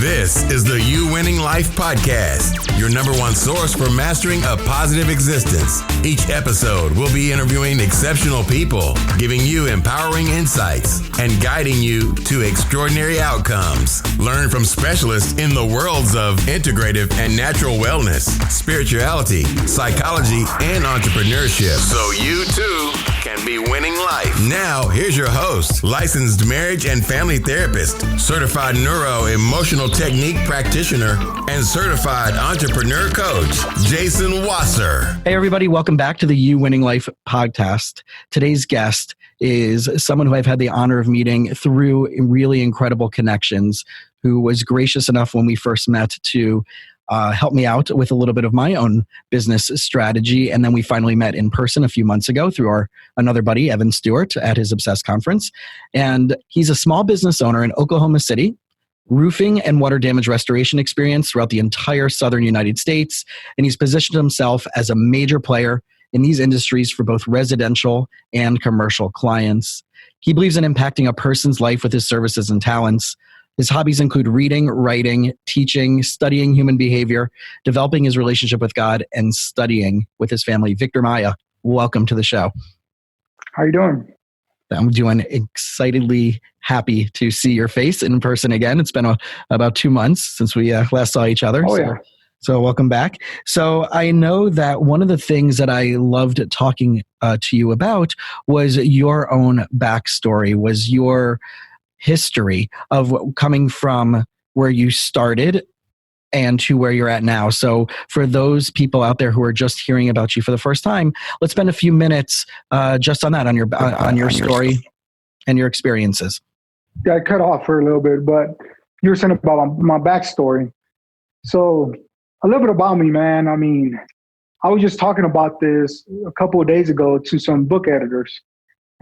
This is the You Winning Life Podcast, your number one source for mastering a positive existence. Each episode will be interviewing exceptional people, giving you empowering insights, and guiding you to extraordinary outcomes. Learn from specialists in the worlds of integrative and natural wellness, spirituality, psychology, and entrepreneurship, so you too can be winning life. Now, here's your host, licensed marriage and family therapist, certified neuro-emotional technique practitioner, and certified entrepreneur coach, Jason Wasser. Hey, everybody. Welcome back to the You Winning Life podcast. Today's guest is someone who I've had the honor of meeting through really incredible connections, who was gracious enough when we first met to help me out with a little bit of my own business strategy. And then we finally met in person a few months ago through another buddy, Evan Stewart, at his Obsessed conference. And he's a small business owner in Oklahoma City, roofing and water damage restoration experience throughout the entire southern United States. And he's positioned himself as a major player in these industries for both residential and commercial clients. He believes in impacting a person's life with his services and talents. His hobbies include reading, writing, teaching, studying human behavior, developing his relationship with God, and studying with his family. Victor Maya, welcome to the show. How are you doing? I'm doing excitedly happy to see your face in person again. It's been about 2 months since we last saw each other. So welcome back. So I know that one of the things that I loved talking to you about was your own backstory, was your history of coming from where you started and to where you're at now. So for those people out there who are just hearing about you for the first time, let's spend a few minutes just on that, on your story and your experiences. Yeah, I cut off for a little bit, but you were saying about my backstory. So a little bit about me, man. I mean, I was just talking about this a couple of days ago to some book editors.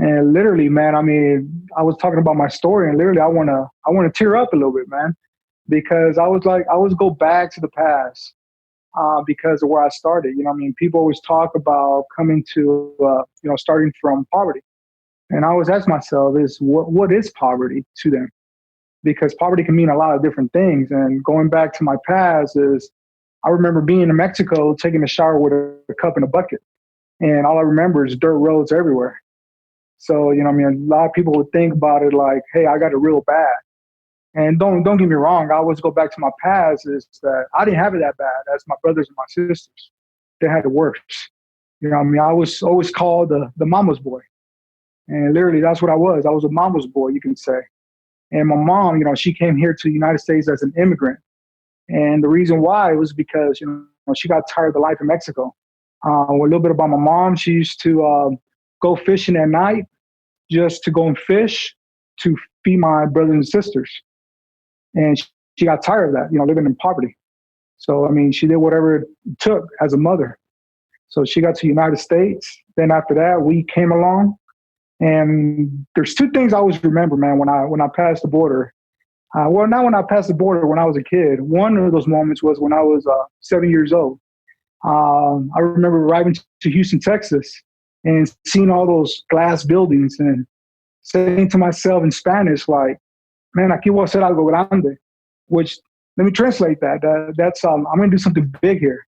And literally, man, I mean, I was talking about my story, and literally, I want to tear up a little bit, man, because I was go back to the past because of where I started. You know, I mean, people always talk about coming to, starting from poverty, and I always ask myself, what is poverty to them? Because poverty can mean a lot of different things. And going back to my past is, I remember being in Mexico, taking a shower with a cup and a bucket, and all I remember is dirt roads everywhere. So, you know, I mean, a lot of people would think about it like, hey, I got it real bad. And don't get me wrong. I always go back to my past is that I didn't have it that bad as my brothers and my sisters. They had it worse. You know, I mean, I was always called the mama's boy. And literally, that's what I was. I was a mama's boy, you can say. And my mom, you know, she came here to the United States as an immigrant. And the reason why was because, you know, she got tired of the life in Mexico. A little bit about my mom. She used to go fishing at night just to go and fish to feed my brothers and sisters. And she got tired of that, you know, living in poverty. So, I mean, she did whatever it took as a mother. So she got to the United States. Then after that, we came along. And there's two things I always remember, man, when I passed the border. Not when I passed the border, when I was a kid. One of those moments was when I was 7 years old. I remember arriving to Houston, Texas, and seeing all those glass buildings and saying to myself in Spanish, like, man, aquí voy a hacer algo grande, which, let me translate that. That's I'm going to do something big here.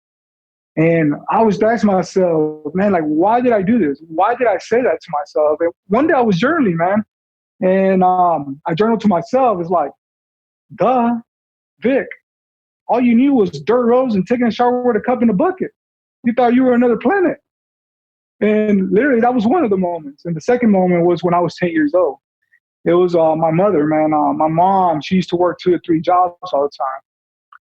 And I was asking myself, man, like, why did I do this? Why did I say that to myself? And one day I was journaling, man. And I journaled to myself. It's like, duh, Vic, all you knew was dirt roads and taking a shower with a cup and a bucket. You thought you were another planet. And literally, that was one of the moments. And the second moment was when I was 10 years old. It was my mother, man. My mom, she used to work 2 or 3 jobs all the time.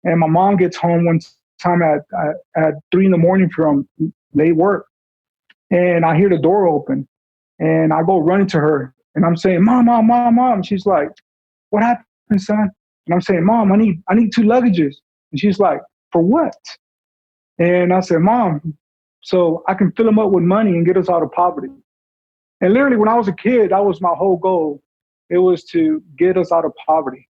And my mom gets home one time at 3 a.m. from late work. And I hear the door open. And I go running to her. And I'm saying, Mom, Mom, Mom, Mom. She's like, what happened, son? And I'm saying, Mom, I need 2 luggages. And she's like, for what? And I said, Mom, so I can fill them up with money and get us out of poverty. And literally, when I was a kid, that was my whole goal. It was to get us out of poverty.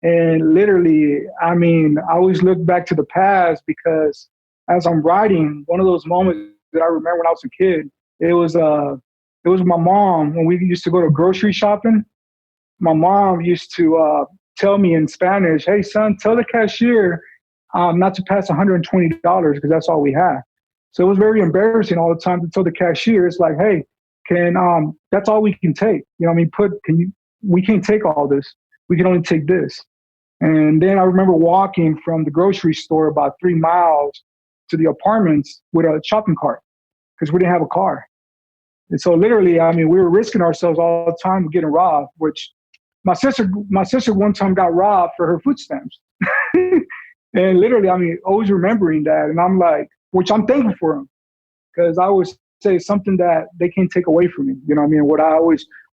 And literally, I mean, I always look back to the past because as I'm writing, one of those moments that I remember when I was a kid, it was my mom when we used to go to grocery shopping. My mom used to tell me in Spanish, hey, son, tell the cashier not to pass $120 because that's all we have. So it was very embarrassing all the time to tell the cashier, it's like, hey, that's all we can take. You know what I mean? We can't take all this. We can only take this. And then I remember walking from the grocery store about 3 miles to the apartments with a shopping cart because we didn't have a car. And so literally, I mean, we were risking ourselves all the time getting robbed, which my sister one time got robbed for her food stamps. And literally, I mean, always remembering that. And I'm like, which I'm thankful for them because I always say something that they can't take away from me. You know what I mean?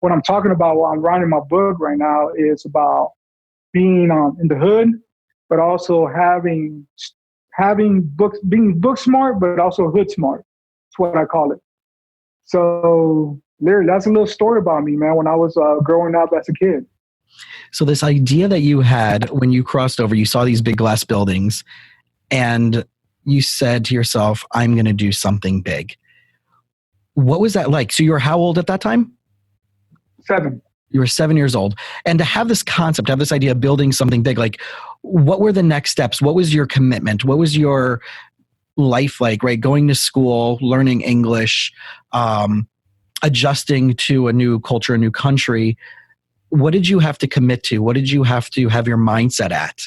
What I'm talking about while I'm writing my book right now is about being in the hood, but also having books, being book smart, but also hood smart. That's what I call it. So literally, that's a little story about me, man, when I was growing up as a kid. So this idea that you had when you crossed over, you saw these big glass buildings and you said to yourself, I'm going to do something big. What was that like? So you were how old at that time? 7. You were 7 years old. And to have this concept, have this idea of building something big, like what were the next steps? What was your commitment? What was your life like, right? Going to school, learning English, adjusting to a new culture, a new country. What did you have to commit to? What did you have to have your mindset at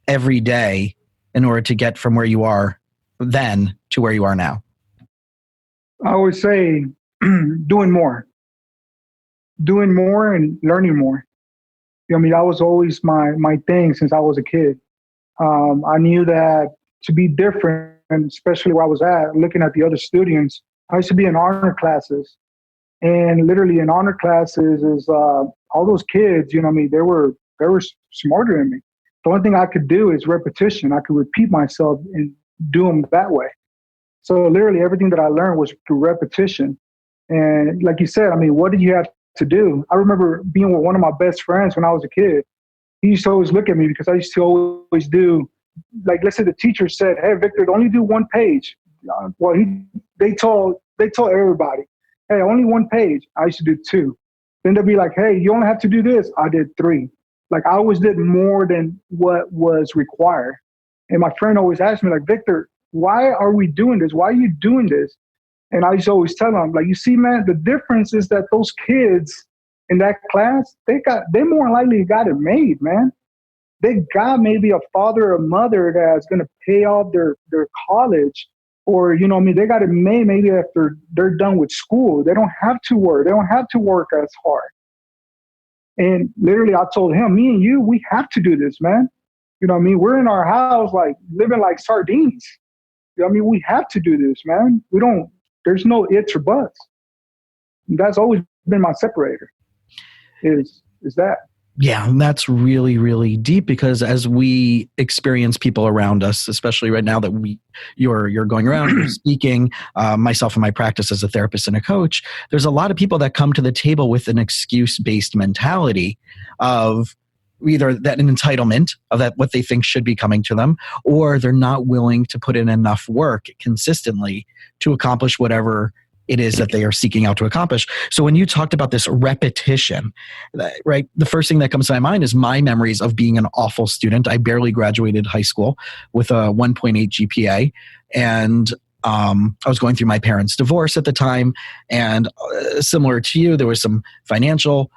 every day in order to get from where you are then to where you are now? I would say doing more and learning more. You know, I mean, that was always my thing since I was a kid. I knew that to be different, and especially where I was at, looking at the other students, I used to be in honor classes. And literally in honor classes is all those kids, you know what I mean, they were smarter than me. The only thing I could do is repetition. I could repeat myself and do them that way. So literally everything that I learned was through repetition. And like you said, I mean, what did you have to do? I remember being with one of my best friends when I was a kid. He used to always look at me because I used to always do, like, let's say the teacher said, hey, Victor, only do 1 page. Well, they told everybody, hey, only 1 page. I used to do 2. Then they'll be like, hey, you only have to do this. I did 3. Like, I always did more than what was required. And my friend always asked me, like, Victor, why are we doing this? Why are you doing this? And I used to always tell them, like, you see, man, the difference is that those kids in that class, they more likely got it made, man. They got maybe a father or mother that's going to pay off their college, or, you know what I mean, they got it made maybe after they're done with school. They don't have to work. They don't have to work as hard. And literally I told him, me and you, we have to do this, man. You know what I mean? We're in our house, like, living like sardines. You know what I mean? We have to do this, man. There's no ifs or buts. And that's always been my separator, is that. Yeah, and that's really, really deep, because as we experience people around us, especially right now that you're going around, you're speaking, myself in my practice as a therapist and a coach, there's a lot of people that come to the table with an excuse-based mentality of either that an entitlement of that what they think should be coming to them, or they're not willing to put in enough work consistently to accomplish whatever it is that they are seeking out to accomplish. So when you talked about this repetition, right, the first thing that comes to my mind is my memories of being an awful student. I barely graduated high school with a 1.8 GPA, and I was going through my parents' divorce at the time, and similar to you, there was some financial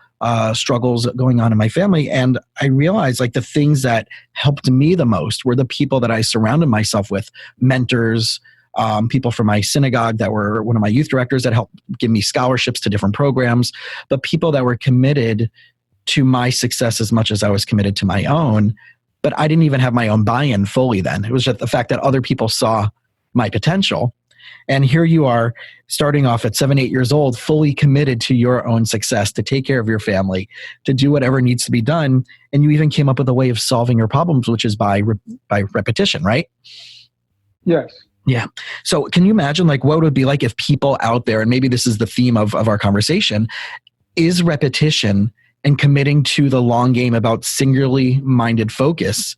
struggles going on in my family. And I realized, like, the things that helped me the most were the people that I surrounded myself with, mentors, people from my synagogue that were one of my youth directors that helped give me scholarships to different programs, but people that were committed to my success as much as I was committed to my own. But I didn't even have my own buy-in fully then. It was just the fact that other people saw my potential. And here you are, starting off at 7, 8 years old, fully committed to your own success, to take care of your family, to do whatever needs to be done. And you even came up with a way of solving your problems, which is by repetition, right? Yes. Yeah. So can you imagine, like, what would it be like if people out there, and maybe this is the theme of our conversation, is repetition and committing to the long game about singularly minded focus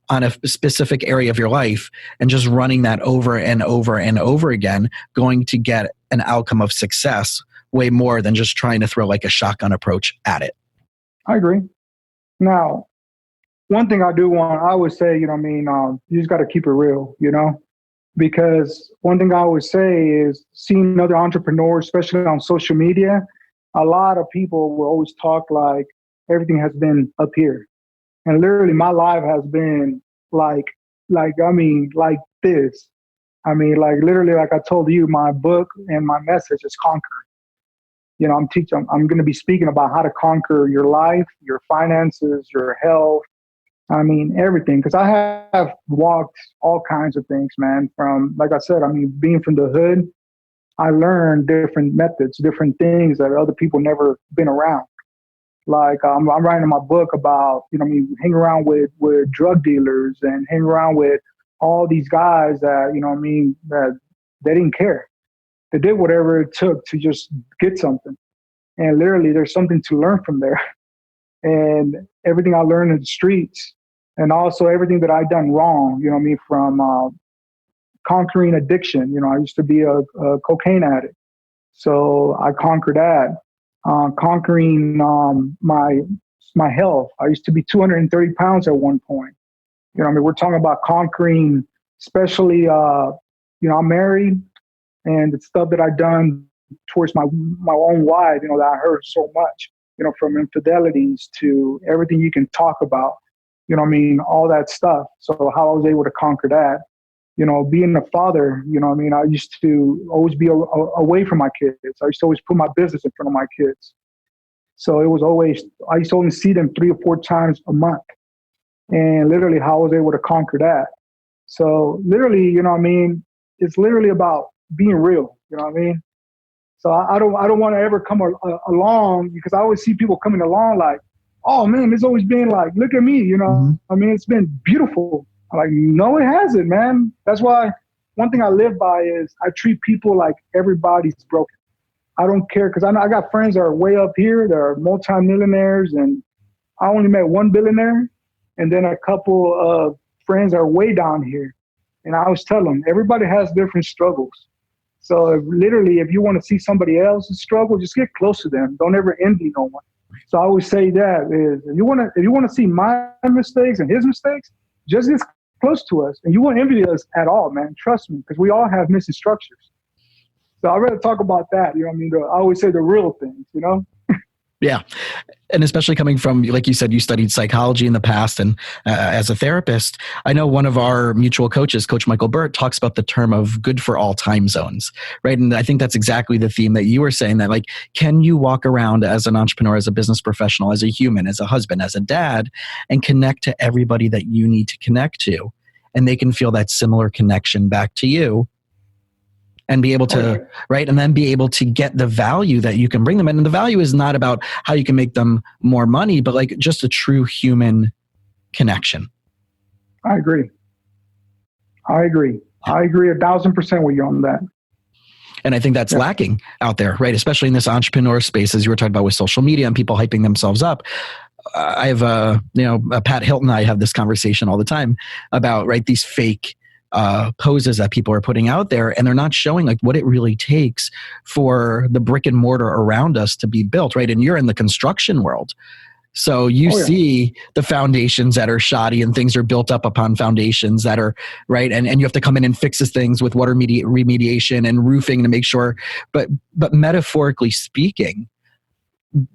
on a specific area of your life and just running that over and over and over again, going to get an outcome of success way more than just trying to throw like a shotgun approach at it. I agree. Now, one thing I would say, you just got to keep it real, because one thing I would say is seeing other entrepreneurs, especially on social media, a lot of people will always talk like everything has been up here. And literally my life has been like this. Like literally, like I told you, my book and my message is conquer. I'm going to be speaking about how to conquer your life, your finances, your health. Everything. Because I have walked all kinds of things, man. From, like I said, being from the hood, I learned different methods, different things that other people never been around. Like I'm writing in my book about, hang around with drug dealers and hang around with all these guys that, that they didn't care. They did whatever it took to just get something. And literally there's something to learn from there. And everything I learned in the streets and also everything that I done wrong, from conquering addiction. I used to be a cocaine addict. So I conquered that. Conquering my health. I used to be 230 pounds at one point. We're talking about conquering, especially, I'm married, and the stuff that I've done towards my own wife, that I heard so much, from infidelities to everything you can talk about, all that stuff. So how I was able to conquer that, being a father, I used to always be away from my kids. I used to always put my business in front of my kids. So it was always, I used to only see them 3 or 4 times a month. And literally how I was able to conquer that. So literally, it's literally about being real, So I don't want to ever come along, because I always see people coming along like, oh man, it's always been like, look at me, Mm-hmm. It's been beautiful. I'm like, no, it hasn't, man. That's why one thing I live by is I treat people like everybody's broken. I don't care, because I got friends that are way up here, that are multimillionaires, and I only met one billionaire, and then a couple of friends are way down here. And I always tell them, everybody has different struggles. So if you want to see somebody else's struggle, just get close to them. Don't ever envy no one. So I always say that is, if you want to see my mistakes and his mistakes, just get close to us, and you won't envy us at all, man. Trust me, because we all have missing structures. So I'd rather talk about that. I always say the real things, Yeah. And especially coming from, like you said, you studied psychology in the past, and as a therapist, I know one of our mutual coaches, Coach Michael Burt, talks about the term of good for all time zones, right? And I think that's exactly the theme that you were saying, that like, can you walk around as an entrepreneur, as a business professional, as a human, as a husband, as a dad, and connect to everybody that you need to connect to, and they can feel that similar connection back to you, and be able to, right? And then be able to get the value that you can bring them. And the value is not about how you can make them more money, but like just a true human connection. I agree 1,000% with you on that. And I think that's lacking out there, right? Especially in this entrepreneur space, as you were talking about with social media and people hyping themselves up. I have, Pat Hilton and I have this conversation all the time about, right, these fake poses that people are putting out there, and they're not showing like what it really takes for the brick and mortar around us to be built, right? And you're in the construction world, so you see the foundations that are shoddy, and things are built up upon foundations that are right, and you have to come in and fix things with water remediation and roofing to make sure. But metaphorically speaking,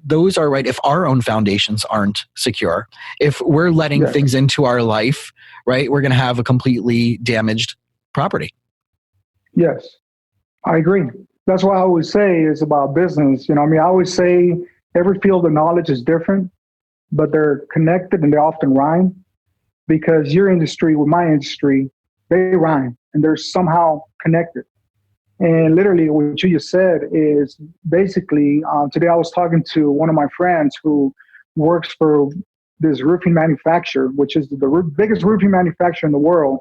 those are right. If our own foundations aren't secure, if we're letting things into our life, right, we're going to have a completely damaged property. Yes, I agree. That's why I always say it's about business. I always say every field of knowledge is different, but they're connected and they often rhyme, because your industry with my industry, they rhyme and they're somehow connected. And literally what you just said is basically, today I was talking to one of my friends who works for this roofing manufacturer, which is the biggest roofing manufacturer in the world.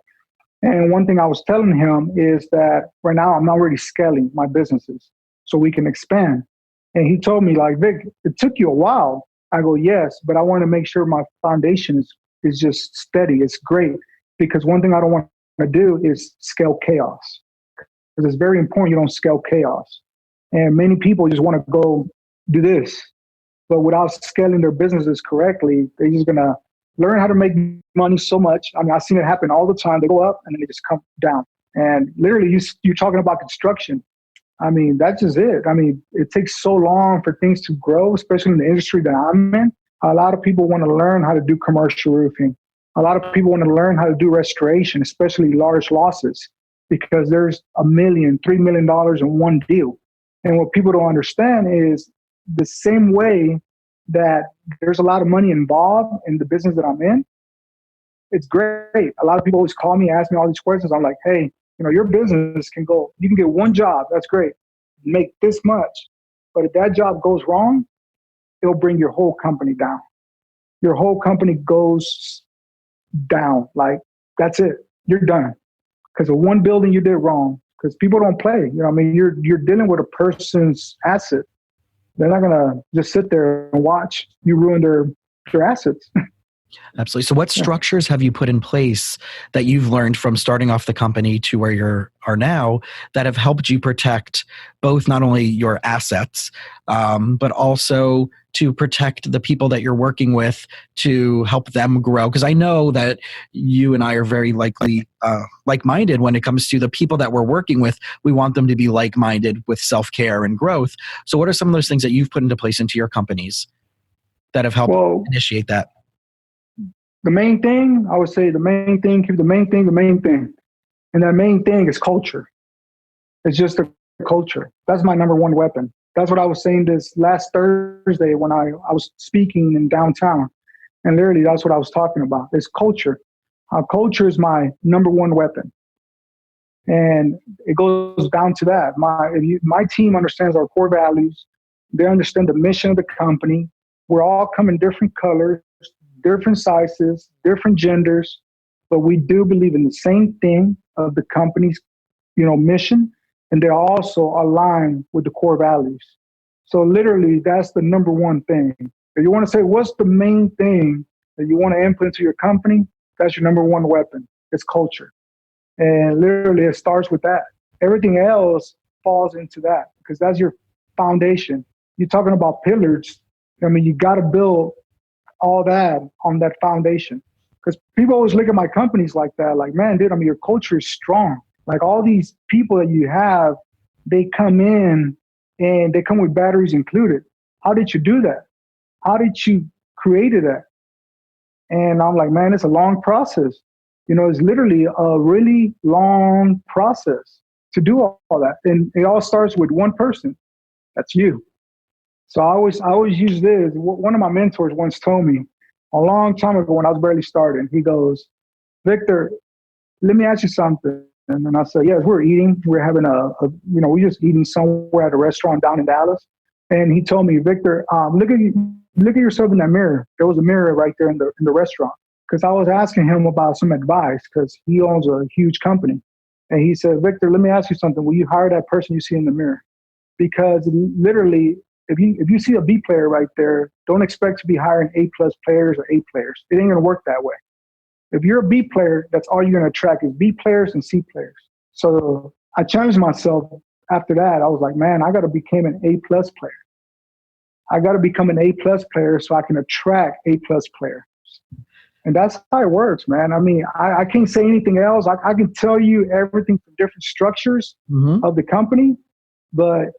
And one thing I was telling him is that right now I'm already scaling my businesses so we can expand. And he told me, like, Vic, it took you a while. I go, yes, but I want to make sure my foundation is just steady. It's great, because one thing I don't want to do is scale chaos. Because it's very important you don't scale chaos. And many people just want to go do this, but without scaling their businesses correctly, they're just going to learn how to make money so much. I mean, I've seen it happen all the time. They go up and then they just come down. And literally, you're talking about construction. I mean, that's just it. I mean, it takes so long for things to grow, especially in the industry that I'm in. A lot of people want to learn how to do commercial roofing. A lot of people want to learn how to do restoration, especially large losses, because there's $1 million, $3 million in one deal. And what people don't understand is the same way that there's a lot of money involved in the business that I'm in. It's great. A lot of people always call me, ask me all these questions. I'm like, hey, your business can go, you can get one job. That's great. Make this much. But if that job goes wrong, it'll bring your whole company down. Your whole company goes down. Like, that's it. You're done. Because of one building you did wrong. Because people don't play. You're dealing with a person's asset. They're not going to just sit there and watch you ruin their assets. Absolutely. So what structures have you put in place that you've learned from starting off the company to where you are now that have helped you protect both not only your assets, but also to protect the people that you're working with to help them grow? Because I know that you and I are very likely like-minded when it comes to the people that we're working with. We want them to be like-minded with self-care and growth. So what are some of those things that you've put into place into your companies that have helped initiate that? The main thing, I would say keep the main thing. And that main thing is culture. It's just a culture. That's my number one weapon. That's what I was saying this last Thursday when I was speaking in downtown. And literally, that's what I was talking about. It's culture. Culture is my number one weapon. And it goes down to that. My team understands our core values. They understand the mission of the company. We're all come in different colors, different sizes, different genders, but we do believe in the same thing of the company's, mission, and they're also aligned with the core values. So literally, that's the number one thing. If you want to say, what's the main thing that you want to input into your company? That's your number one weapon. It's culture. And literally, it starts with that. Everything else falls into that because that's your foundation. You're talking about pillars. You got to build all that on that foundation. Because people always look at my companies like that, like, man, dude, your culture is strong. Like all these people that you have, they come in and they come with batteries included. How did you do that? How did you create that? And I'm like, man, it's a long process. It's literally a really long process to do all that. And it all starts with one person. That's you. So I always use this. One of my mentors once told me a long time ago when I was barely starting, he goes, Victor, let me ask you something. And then I said, yes, we're eating. We're having we're just eating somewhere at a restaurant down in Dallas. And he told me, Victor, look at yourself in that mirror. There was a mirror right there in the restaurant. Because I was asking him about some advice because he owns a huge company. And he said, Victor, let me ask you something. Will you hire that person you see in the mirror? Because literally, if you see a B player right there, don't expect to be hiring A+ players or A players. It ain't going to work that way. If you're a B player, that's all you're going to attract is B players and C players. So I challenged myself after that. I was like, man, I got to become an A+ player. I got to become an A+ player so I can attract A+ players. And that's how it works, man. I can't say anything else. I can tell you everything from different structures of the company, but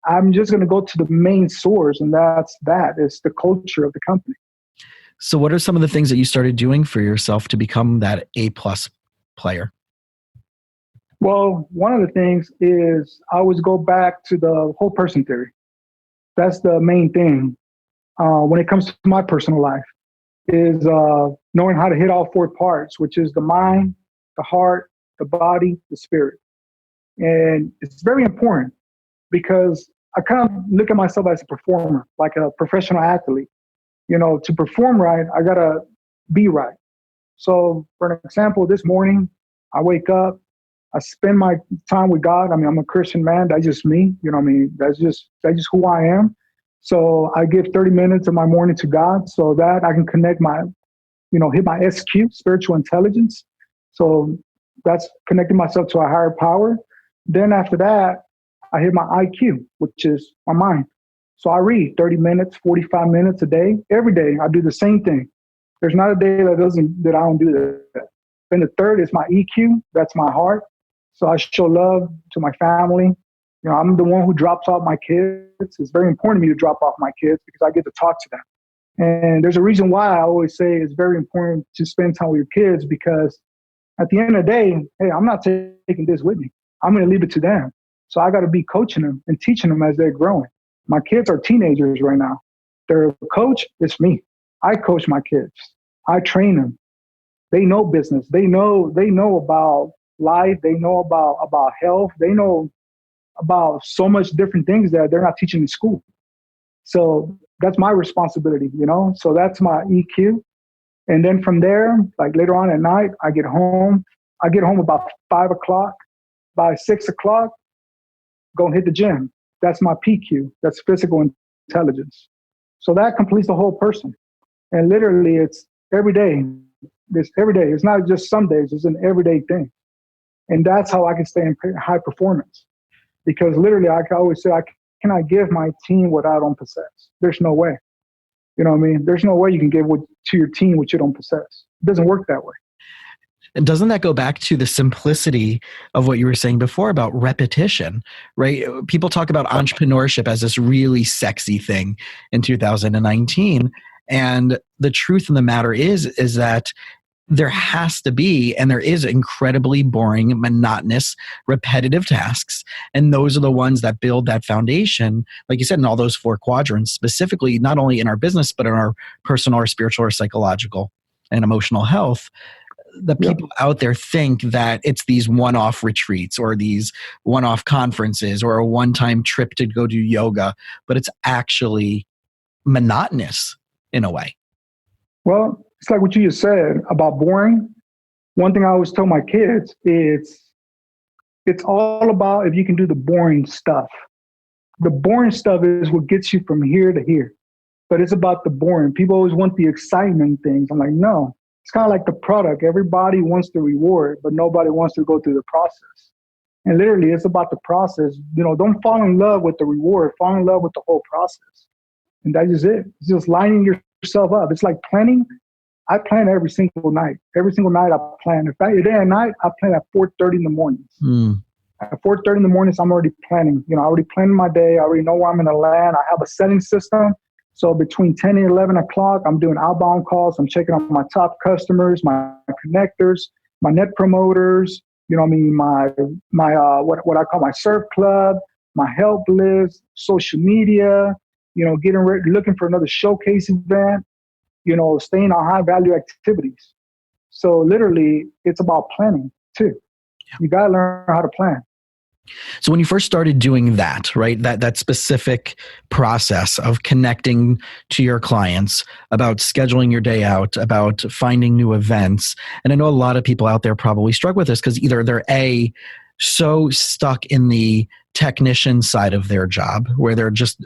I'm just going to go to the main source, and that's that. It's the culture of the company. So what are some of the things that you started doing for yourself to become that A+ player? Well, one of the things is I always go back to the whole person theory. That's the main thing when it comes to my personal life is knowing how to hit all four parts, which is the mind, the heart, the body, the spirit. And it's very important because I kind of look at myself as a performer, like a professional athlete. To perform right, I got to be right. So for an example, this morning, I wake up, I spend my time with God. I'm a Christian man. That's just me. That's just who I am. So I give 30 minutes of my morning to God so that I can connect hit my SQ, spiritual intelligence. So that's connecting myself to a higher power. Then after that, I hit my IQ, which is my mind. So I read 30 minutes, 45 minutes a day. Every day, I do the same thing. There's not a day that I don't do that. Then the third is my EQ. That's my heart. So I show love to my family. You know, I'm the one who drops off my kids. It's very important to me to drop off my kids because I get to talk to them. And there's a reason why I always say it's very important to spend time with your kids, because at the end of the day, hey, I'm not taking this with me. I'm going to leave it to them. So I got to be coaching them and teaching them as they're growing. My kids are teenagers right now. Their coach is me. I coach my kids. I train them. They know business. They know about life. They know about health. They know about so much different things that they're not teaching in school. So that's my responsibility, you know? So that's my EQ. And then from there, like later on at night, I get home about 5 o'clock. By 6 o'clock, go and hit the gym. That's my PQ. That's physical intelligence. So that completes the whole person. And literally it's every day. It's every day. It's not just some days. It's an everyday thing. And that's how I can stay in high performance. Because literally, I can always say, I cannot give my team what I don't possess. There's no way. You know what I mean? There's no way you can give to your team what you don't possess. It doesn't work that way. And doesn't that go back to the simplicity of what you were saying before about repetition, right? People talk about entrepreneurship as this really sexy thing in 2019. And the truth of the matter is that there has to be, and there is incredibly boring, monotonous, repetitive tasks. And those are the ones that build that foundation, like you said, in all those 4 quadrants, specifically, not only in our business, but in our personal or spiritual or psychological and emotional health. The people out there think that it's these one-off retreats or these one-off conferences or a one-time trip to go do yoga, but it's actually monotonous in a way. Well, it's like what you just said about boring. One thing I always tell my kids is it's all about if you can do the boring stuff. The boring stuff is what gets you from here to here. But it's about the boring. People always want the excitement things. I'm like, no. It's kind of like the product. Everybody wants the reward, but nobody wants to go through the process. And literally, it's about the process. You know, don't fall in love with the reward. Fall in love with the whole process. And that is it. It's just lining yourself up. It's like planning. I plan every single night. Every single night I plan. If I day at night, I plan at 4:30 in the mornings. At 4:30 in the mornings, I'm already planning. You know, I already planned my day. I already know where I'm going to land. I have a setting system. So between 10 and 11 o'clock, I'm doing outbound calls. I'm checking on my top customers, my connectors, my net promoters, you know what I mean, my what I call my surf club, my help list, social media, you know, getting ready, looking for another showcase event, you know, staying on high value activities. So literally, it's about planning too. Yeah. You got to learn how to plan. So when you first started doing that, right, that specific process of connecting to your clients, about scheduling your day out, about finding new events, and I know a lot of people out there probably struggle with this because either they're so stuck in the technician side of their job where they're just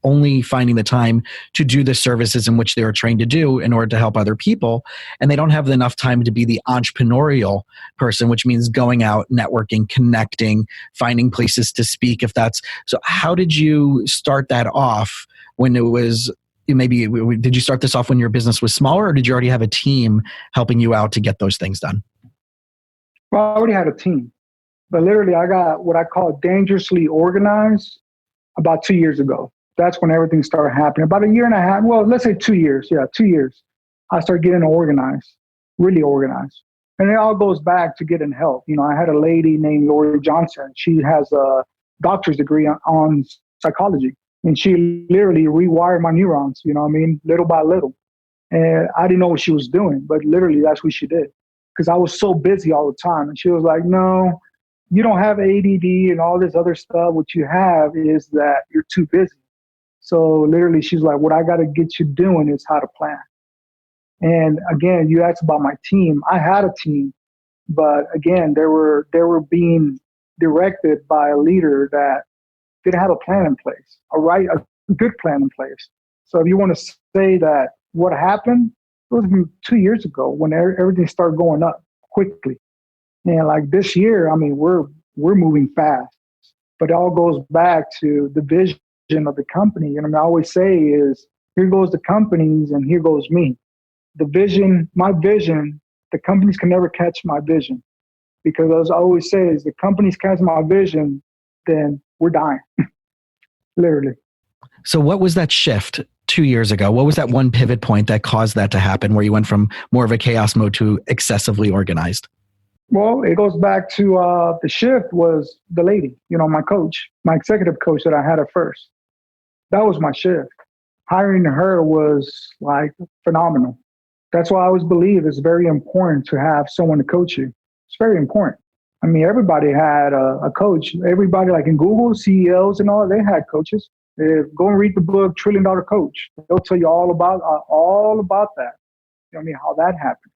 only finding the time to do the services in which they were trained to do in order to help other people. And they don't have enough time to be the entrepreneurial person, which means going out, networking, connecting, finding places to speak so how did you start that off when it was, did you start this off when your business was smaller or did you already have a team helping you out to get those things done? Well, I already had a team, but literally I got what I call dangerously organized about 2 years ago. That's when everything started happening. About a year and a half, well, let's say 2 years. Yeah, 2 years. I started getting organized, really organized. And it all goes back to getting help. You know, I had a lady named Lori Johnson. She has a doctor's degree on psychology. And she literally rewired my neurons, you know what I mean, little by little. And I didn't know what she was doing, but literally that's what she did. Because I was so busy all the time. And she was like, no, you don't have ADD and all this other stuff. What you have is that you're too busy. So literally, she's like, what I got to get you doing is how to plan. And again, you asked about my team. I had a team, but again, they were being directed by a leader that didn't have a plan in place, a good plan in place. So if you want to say that what happened, it was 2 years ago when everything started going up quickly. And like this year, I mean, we're moving fast, but it all goes back to the vision of the company. And I always say is, here goes the companies and here goes me. the vision, my vision, the companies can never catch my vision. Because as I always say, is the companies catch my vision, then we're dying, literally. So what was that shift 2 years ago? What was that one pivot point that caused that to happen where you went from more of a chaos mode to excessively organized? Well, it goes back to the shift was the lady, my coach, my executive coach that I had at first. That was my shift. Hiring her was like phenomenal. That's why I always believe it's very important to have someone to coach you. It's very important. I mean, everybody had a coach. Everybody, like in Google, CEOs and all, they had coaches. Go and read the book, $1 Trillion Coach. They'll tell you all about that. How that happened.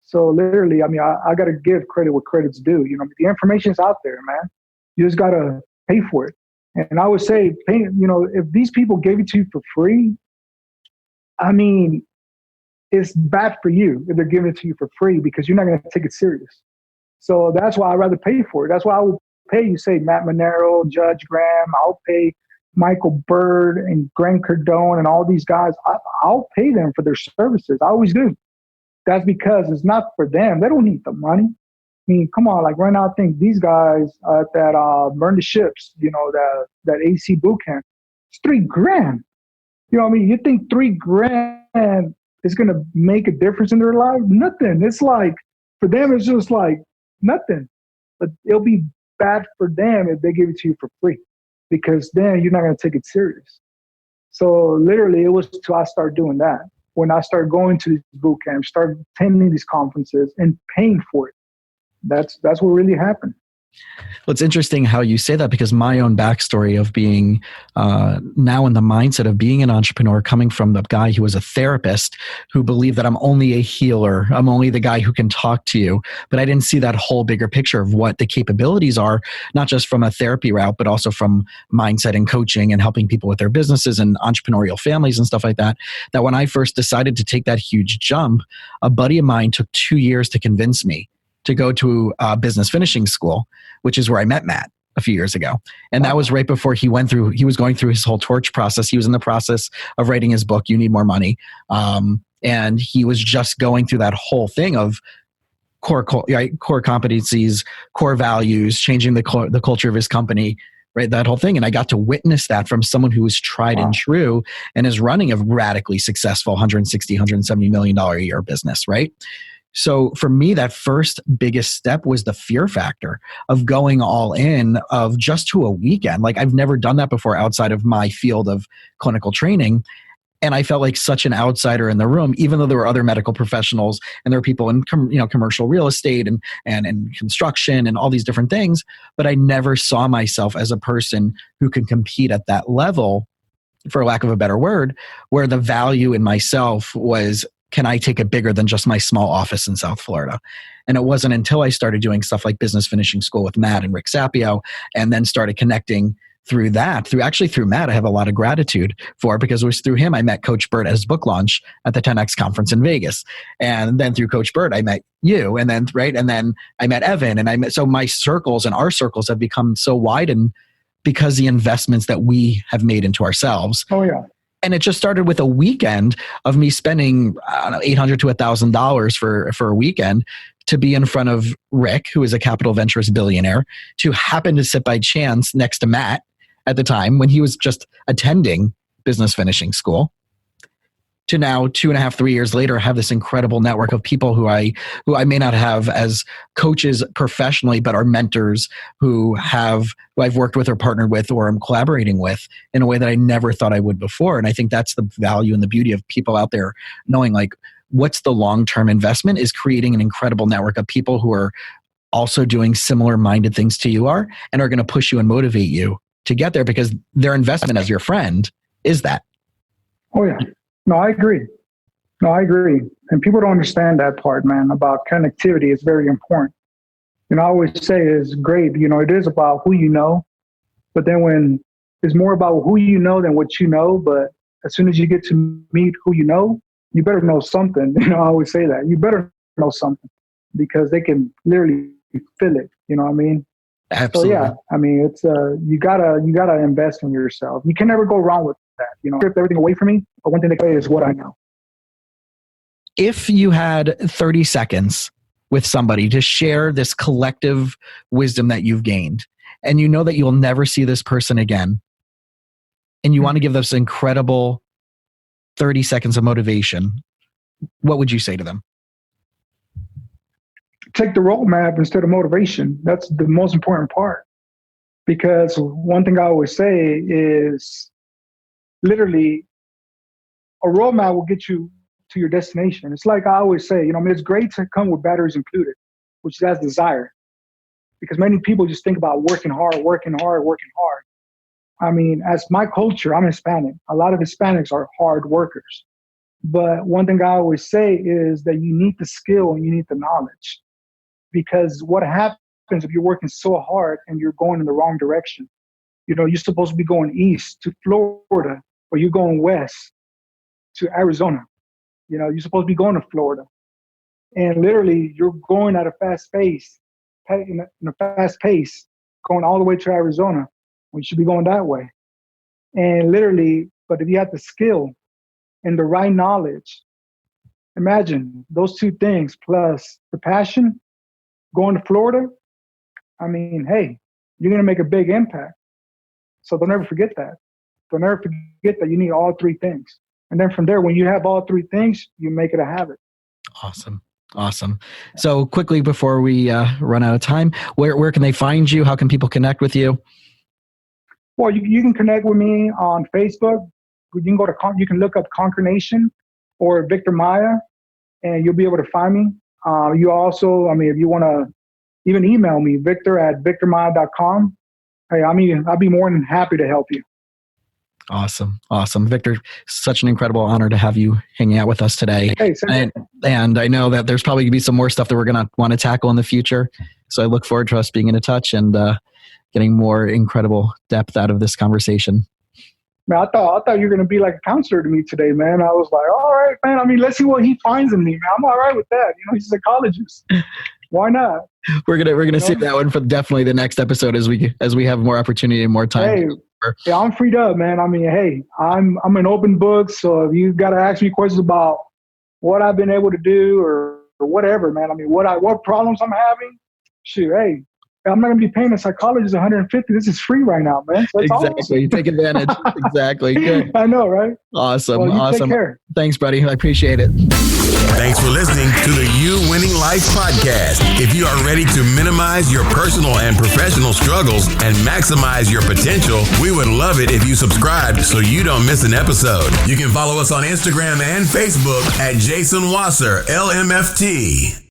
So literally, I got to give credit what credit's due. The information's out there, man. You just got to pay for it. And I would say, if these people gave it to you for free, it's bad for you if they're giving it to you for free because you're not going to take it serious. So that's why I'd rather pay for it. That's why I would pay you, say, Matt Monero, Judge Graham. I'll pay Michael Bird and Grant Cardone and all these guys. I'll pay them for their services. I always do. That's because it's not for them. They don't need the money. I mean, come on, like right now, I think these guys that burn the ships, that AC boot camp, it's $3,000. You think $3,000 is going to make a difference in their life? Nothing. It's like, for them, it's just like nothing. But it'll be bad for them if they give it to you for free, because then you're not going to take it serious. So literally, it was till I started doing that. When I started going to these boot camps, started attending these conferences and paying for it. That's what really happened. Well, it's interesting how you say that, because my own backstory of being now in the mindset of being an entrepreneur, coming from the guy who was a therapist who believed that I'm only a healer, I'm only the guy who can talk to you, but I didn't see that whole bigger picture of what the capabilities are, not just from a therapy route, but also from mindset and coaching and helping people with their businesses and entrepreneurial families and stuff like that. That when I first decided to take that huge jump, a buddy of mine took 2 years to convince me to go to business finishing school, which is where I met Matt a few years ago. And that was right before he was going through his whole torch process. He was in the process of writing his book, You Need More Money. And he was just going through that whole thing of core competencies, core values, changing the culture of his company, right? That whole thing. And I got to witness that from someone who was tried and true and is running a radically successful $160, $170 million a year business, right? So for me, that first biggest step was the fear factor of going all in of just to a weekend. Like I've never done that before outside of my field of clinical training. And I felt like such an outsider in the room, even though there were other medical professionals and there were people in commercial real estate and construction and all these different things. But I never saw myself as a person who can compete at that level, for lack of a better word, where the value in myself was, can I take it bigger than just my small office in South Florida? And it wasn't until I started doing stuff like business finishing school with Matt and Rick Sapio, and then started connecting through that, through Matt, I have a lot of gratitude for, because it was through him I met Coach Burt at his book launch at the 10X conference in Vegas. And then through Coach Burt, I met you. And then, right. And then I met Evan, and so my circles and our circles have become so widened because the investments that we have made into ourselves. Oh yeah. And it just started with a weekend of me spending, I don't know, $800 to $1,000 for a weekend to be in front of Rick, who is a capital ventures billionaire, to happen to sit by chance next to Matt at the time when he was just attending business finishing school, to now 2.5, 3 years later, have this incredible network of people who I may not have as coaches professionally, but are mentors who I've worked with or partnered with or I'm collaborating with in a way that I never thought I would before. And I think that's the value and the beauty of people out there knowing, like, what's the long-term investment is creating an incredible network of people who are also doing similar minded things to you are, and are going to push you and motivate you to get there, because their investment as your friend is that. Oh yeah. No, I agree. And people don't understand that part, man, about connectivity. It's very important. I always say it's great. It is about who you know, but then when it's more about who you know than what you know, but as soon as you get to meet who you better know something. I always say that. You better know something, because they can literally feel it. You know what I mean? Absolutely. So yeah, it's you gotta invest in yourself. You can never go wrong with that. Strip everything away from me, but one thing they say is what I know. if you had 30 seconds with somebody to share this collective wisdom that you've gained, and you know that you'll never see this person again, and you want to give this incredible 30 seconds of motivation, what would you say to them? Take the roadmap instead of motivation. That's the most important part. Because one thing I always say is literally a roadmap will get you to your destination. It's like I always say, it's great to come with batteries included, which that's desire. Because many people just think about working hard. I mean, as my culture, I'm Hispanic. A lot of Hispanics are hard workers. But one thing I always say is that you need the skill and you need the knowledge. Because what happens if you're working so hard and you're going in the wrong direction? You're supposed to be going east to Florida, or you're going west to Arizona. You're supposed to be going to Florida. And literally, you're going at a fast pace, going all the way to Arizona, when you should be going that way. And literally, but if you have the skill and the right knowledge, imagine those two things plus the passion, going to Florida, I mean, hey, you're going to make a big impact. So don't ever forget that. Don't ever forget that you need all three things. And then from there, when you have all three things, you make it a habit. Awesome. So quickly before we run out of time, where can they find you? How can people connect with you? Well, you can connect with me on Facebook. You can you can look up Conquer Nation or Victor Maya, and you'll be able to find me. You also, if you want to even email me, victor@victormaya.com. Hey, I'll be more than happy to help you. Awesome. Victor, such an incredible honor to have you hanging out with us today. Hey, and I know that there's probably going to be some more stuff that we're going to want to tackle in the future. So I look forward to us being in touch and getting more incredible depth out of this conversation. Man, I thought you were going to be like a counselor to me today, man. I was like, all right, man. Let's see what he finds in me, man. I'm all right with that. He's a psychologist. Why not? We're gonna save that one for definitely the next episode as we have more opportunity and more time. Hey, I'm freed up, man. Hey, I'm an open book. So if you got to ask me questions about what I've been able to do or whatever, man. What problems I'm having, shoot, hey. I'm not going to be paying a psychologist $150. This is free right now, man. So exactly. Awesome. Take advantage. Exactly. Good. I know, right? Awesome. Well, awesome. Take care. Thanks, buddy. I appreciate it. Thanks for listening to the You Winning Life podcast. If you are ready to minimize your personal and professional struggles and maximize your potential, we would love it if you subscribed so you don't miss an episode. You can follow us on Instagram and Facebook at Jason Wasser, LMFT.